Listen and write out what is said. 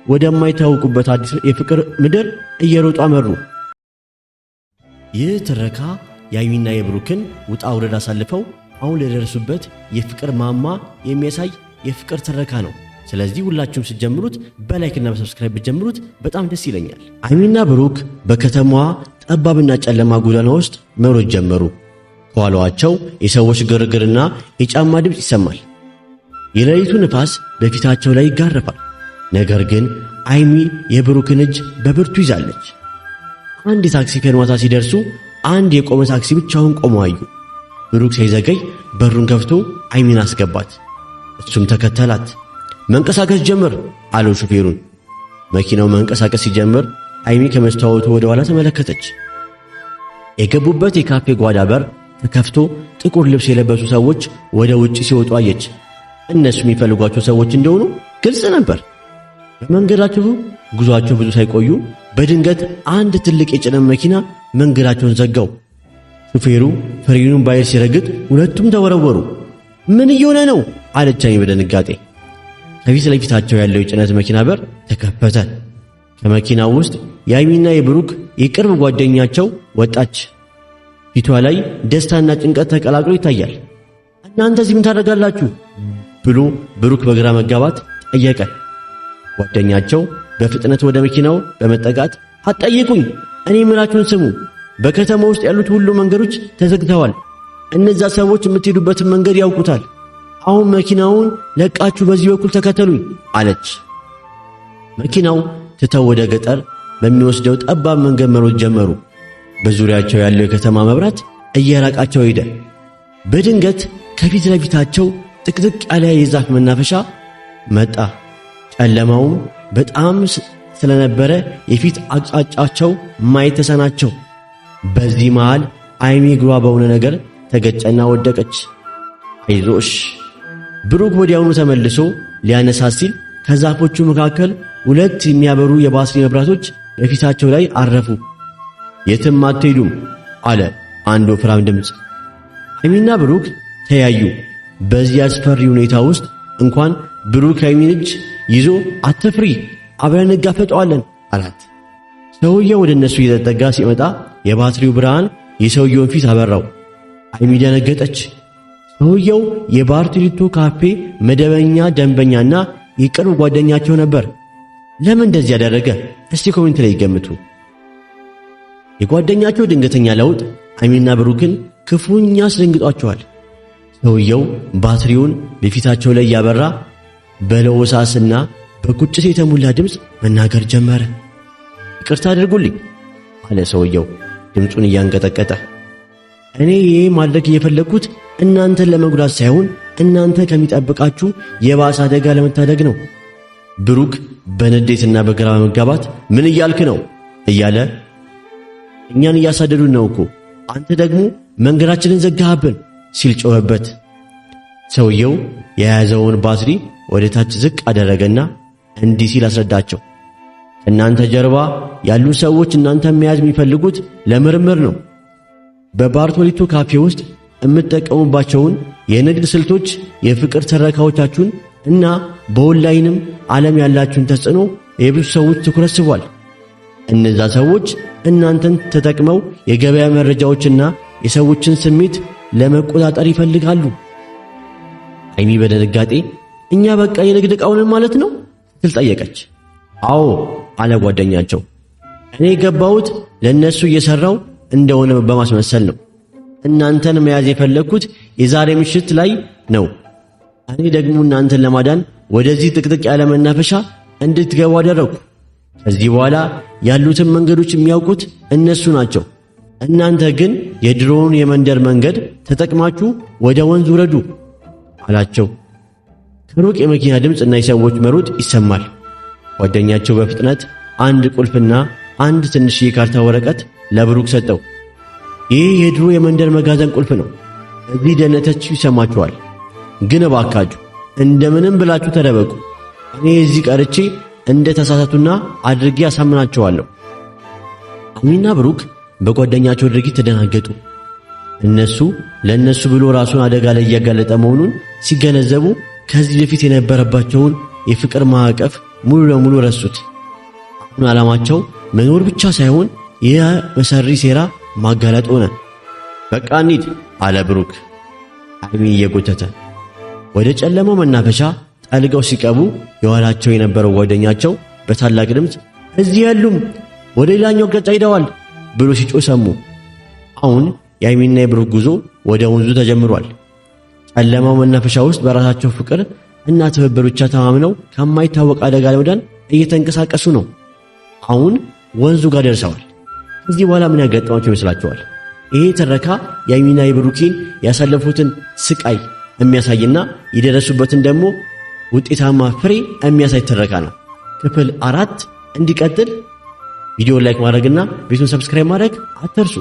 ወደማይታወቁበት አዲስ የፍቅር ምድር እየሮጡ አመሩ። ይህ ትረካ የሃይሚና የብሩክን ውጣ ውረድ አሳልፈው አሁን ለደረሱበት የፍቅር ማማ የሚያሳይ የፍቅር ትረካ ነው። ስለዚህ ሁላችሁም ስትጀምሩት በላይክና በሰብስክራይብ ብትጀምሩት በጣም ደስ ይለኛል። ሃይሚና ብሩክ በከተማዋ ጠባብና ጨለማ ጎዳና ውስጥ መሮጥ ጀመሩ። ከኋላቸው የሰዎች ግርግርና የጫማ ድምፅ ይሰማል። የሌሊቱ ንፋስ በፊታቸው ላይ ይጋረፋል። ነገር ግን ሃይሚ የብሩክን እጅ በብርቱ ይዛለች። አንድ የታክሲ ፌርማታ ሲደርሱ አንድ የቆመ ታክሲ ብቻውን ቆሞ አዩ። ብሩክ ሳይዘገይ በሩን ከፍቶ ሃይሚን አስገባት። እሱም ተከተላት። መንቀሳቀስ ጀመር አለው ሹፌሩን። መኪናው መንቀሳቀስ ሲጀምር ሃይሚ ከመስታወቱ ወደ ኋላ ተመለከተች። የገቡበት የካፌ ጓዳ በር ተከፍቶ ጥቁር ልብስ የለበሱ ሰዎች ወደ ውጭ ሲወጡ አየች። እነሱ የሚፈልጓቸው ሰዎች እንደሆኑ ግልጽ ነበር። በመንገዳቸው ጉዟቸው ብዙ ሳይቆዩ በድንገት አንድ ትልቅ የጭነት መኪና መንገዳቸውን ዘጋው። ሹፌሩ ፍሬኑን ባይል ሲረግጥ ሁለቱም ተወረወሩ። ምን እየሆነ ነው አለች ሃይሚ በድንጋጤ። ከፊት ለፊታቸው ያለው የጭነት መኪና በር ተከፈተ። ከመኪናው ውስጥ የሃይሚና የብሩክ የቅርብ ጓደኛቸው ወጣች። ፊቷ ላይ ደስታና ጭንቀት ተቀላቅሎ ይታያል። እናንተ እዚህ ምን ታደርጋላችሁ ብሎ ብሩክ በግራ መጋባት ጠየቀ። ጓደኛቸው በፍጥነት ወደ መኪናው በመጠጋት አትጠይቁኝ፣ እኔ የምላችሁን ስሙ። በከተማ ውስጥ ያሉት ሁሉ መንገዶች ተዘግተዋል። እነዛ ሰዎች የምትሄዱበትን መንገድ ያውቁታል። አሁን መኪናውን ለቃችሁ በዚህ በኩል ተከተሉኝ አለች። መኪናው ትተው ወደ ገጠር በሚወስደው ጠባብ መንገድ መሮጥ ጀመሩ። በዙሪያቸው ያለው የከተማ መብራት እየራቃቸው ሄደ። በድንገት ከፊት ለፊታቸው ጥቅጥቅ ያለ የዛፍ መናፈሻ መጣ። ጨለማውም በጣም ስለነበረ የፊት አቅጣጫቸው ማየት ተሳናቸው። በዚህ መሃል ሃይሚ እግሯ በሆነ ነገር ተገጨና ወደቀች። አይዞሽ። ብሩክ ወዲያውኑ ተመልሶ ሊያነሳት ሲል ከዛፎቹ መካከል ሁለት የሚያበሩ የባትሪ መብራቶች በፊታቸው ላይ አረፉ። የትም አትሄዱም አለ አንድ ወፍራም ድምፅ። ሃይሚና ብሩክ ተያዩ። በዚህ አስፈሪ ሁኔታ ውስጥ እንኳን ብሩክ ሃይሚን እጅ ይዞ አትፍሪ፣ አብረን እንጋፈጠዋለን አላት። ሰውየው ወደ እነሱ እየተጠጋ ሲመጣ የባትሪው ብርሃን የሰውየውን ፊት አበራው። ሃይሚ ደነገጠች። ሰውየው የባርቴሊቶ ካፌ መደበኛ ደንበኛና የቅርብ ጓደኛቸው ነበር። ለምን እንደዚህ ያደረገ? እስቲ ኮሜንት ላይ ይገምቱ። የጓደኛቸው ድንገተኛ ለውጥ ሃይሚና ብሩክን ክፉኛ አስደንግጧቸዋል። ሰውየው ባትሪውን በፊታቸው ላይ ያበራ በለሆሳስና በቁጭት የተሞላ ድምፅ መናገር ጀመረ። ይቅርታ አድርጉልኝ አለ ሰውየው ድምፁን እያንቀጠቀጠ። እኔ ይሄ ማድረግ የፈለግኩት እናንተን ለመጉዳት ሳይሆን እናንተ ከሚጠብቃችሁ የባሰ አደጋ ለመታደግ ነው። ብሩክ በንዴትና በግራ መጋባት ምን እያልክ ነው እያለ እኛን እያሳደዱን ነው እኮ አንተ ደግሞ መንገዳችንን ዘጋህብን ሲል ጮኸበት። ሰውየው የያዘውን ባትሪ ወደ ታች ዝቅ አደረገና እንዲህ ሲል አስረዳቸው። እናንተ ጀርባ ያሉ ሰዎች እናንተን መያዝ የሚፈልጉት ለምርምር ነው። በባርቶሊቶ ካፌ ውስጥ የምትጠቀሙባቸውን የንግድ ስልቶች፣ የፍቅር ትረካዎቻችሁን እና በኦንላይንም ዓለም ያላችሁን ተጽዕኖ የብዙ ሰዎች ትኩረት ስቧል። እነዛ ሰዎች እናንተን ተጠቅመው የገበያ መረጃዎችና የሰዎችን ስሜት ለመቆጣጠር ይፈልጋሉ። ሃይሚ በድንጋጤ እኛ በቃ የንግድ ዕቃውን ማለት ነው ስትል ጠየቀች። አዎ አለ ጓደኛቸው። እኔ የገባሁት ለነሱ እየሰራው እንደሆነ በማስመሰል ነው። እናንተን መያዝ የፈለግኩት የዛሬ ምሽት ላይ ነው። እኔ ደግሞ እናንተን ለማዳን ወደዚህ ጥቅጥቅ ያለ መናፈሻ እንድትገቡ አደረግኩ። ከዚህ በኋላ ያሉትን መንገዶች የሚያውቁት እነሱ ናቸው። እናንተ ግን የድሮውን የመንደር መንገድ ተጠቅማችሁ ወደ ወንዝ ውረዱ አላቸው። ከሩቅ የመኪና ድምፅ እና የሰዎች መሮጥ ይሰማል። ጓደኛቸው በፍጥነት አንድ ቁልፍና አንድ ትንሽ የካርታ ወረቀት ለብሩክ ሰጠው። ይህ የድሮ የመንደር መጋዘን ቁልፍ ነው። እዚህ ደህንነታችሁ ይሰማችኋል። ግን እባካችሁ እንደምንም ብላችሁ ተደበቁ። እኔ እዚህ ቀርቼ እንደ ተሳሳቱና አድርጌ አሳምናቸዋለሁ። ሃይሚና ብሩክ በጓደኛቸው ድርጊት ተደናገጡ። እነሱ ለነሱ ብሎ ራሱን አደጋ ላይ እያጋለጠ መሆኑን ሲገነዘቡ ከዚህ በፊት የነበረባቸውን የፍቅር ማዕቀፍ ሙሉ ለሙሉ ረሱት። አሁን ዓላማቸው መኖር ብቻ ሳይሆን የመሰሪ ሴራ ማጋለጥ ሆነ። በቃ እንሂድ አለ ብሩክ ሀይሚን እየጎተተ። ወደ ጨለማው መናፈሻ ጠልቀው ሲቀቡ የኋላቸው የነበረው ጓደኛቸው በታላቅ ድምፅ እዚህ የሉም፣ ወደ ሌላኛው አቅጣጫ ሄደዋል ብሎ ሲጮህ ሰሙ። አሁን የሀይሚና የብሩክ ጉዞ ወደ ወንዙ ተጀምሯል። ጨለማው መናፈሻ ውስጥ በራሳቸው ፍቅር እና ትብብር ብቻ ተማምነው ከማይታወቅ አደጋ ለመዳን እየተንቀሳቀሱ ነው። አሁን ወንዙ ጋር ደርሰዋል። ከዚህ በኋላ ምን ያጋጠማቸው ይመስላችኋል? ይሄ ትረካ የሀይሚና የብሩኬን ያሳለፉትን ስቃይ የሚያሳይና የደረሱበትን ደግሞ ውጤታማ ፍሬ የሚያሳይ ትረካ ነው። ክፍል 4 እንዲቀጥል ቪዲዮ ላይክ ማድረግና ቤቱን ሰብስክራይብ ማድረግ አትርሱ።